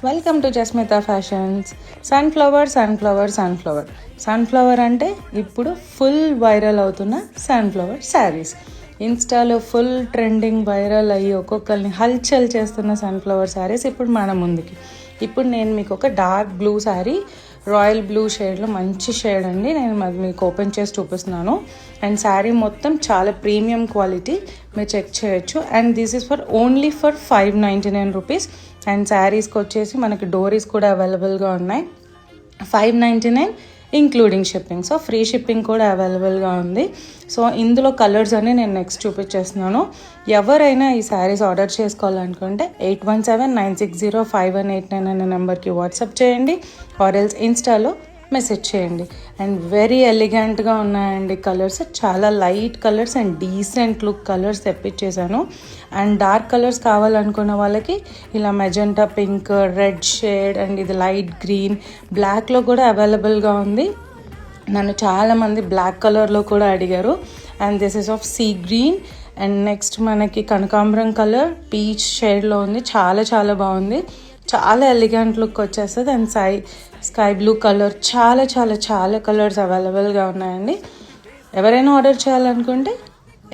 Welcome to Jasmitha fashions. Sunflower అంటే ఇప్పుడు full viral అవుతున్న సన్ఫ్లవర్ శారీస్. ఇన్స్టాలో ఫుల్ ట్రెండింగ్ వైరల్ అయ్యి ఒక్కొక్కరిని హల్చల్ చేస్తున్న సన్ఫ్లవర్ శారీస్ ఇప్పుడు మన ముందుకి. ఇప్పుడు నేను మీకు ఒక dark blue sari, royal blue షేడ్లో మంచి షేడ్ అండి, నేను మీకు ఓపెన్ చేసి చూపిస్తున్నాను. అండ్ శారీ మొత్తం చాలా ప్రీమియం క్వాలిటీ, మీరు చెక్ చేయొచ్చు. And this is only for 599 rupees. And శారీస్కి వచ్చేసి మనకి డోరీస్ కూడా అవైలబుల్గా ఉన్నాయి. 599 including shipping, so free shipping కూడా అవైలబుల్గా ఉంది. సో ఇందులో కలర్స్ అన్ని నేను నెక్స్ట్ చూపించేస్తున్నాను. ఎవరైనా ఈ శారీస్ ఆర్డర్ చేసుకోవాలనుకుంటే 8179605189 అనే నెంబర్కి వాట్సాప్ చేయండి, ఆర్ఎల్స్ ఇన్స్టాలో మెసేజ్ చేయండి. అండ్ వెరీ ఎలిగెంట్గా ఉన్నాయండి కలర్స్, చాలా light colours and decent look colours తెప్పించేసాను. అండ్ డార్క్ కలర్స్ కావాలనుకున్న వాళ్ళకి ఇలా magenta pink, red shade and ఇది లైట్ గ్రీన్, బ్లాక్లో కూడా అవైలబుల్గా ఉంది. నన్ను చాలామంది బ్లాక్ కలర్లో కూడా అడిగారు. And this is of sea green. And next మనకి కనకాంబరం కలర్ పీచ్ షేడ్లో ఉంది, చాలా చాలా బాగుంది, చాలా ఎలిగెంట్ లుక్ వచ్చేస్తుంది. అండ్ స్కై బ్లూ కలర్, చాలా చాలా చాలా కలర్స్ అవైలబుల్గా ఉన్నాయండి. ఎవరైనా ఆర్డర్ చేయాలనుకుంటే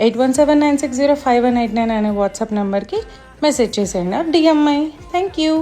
8179605189 అనే వాట్సాప్ నెంబర్కి మెసేజ్ చేసేయండి, డిఎంఐ. Thank you.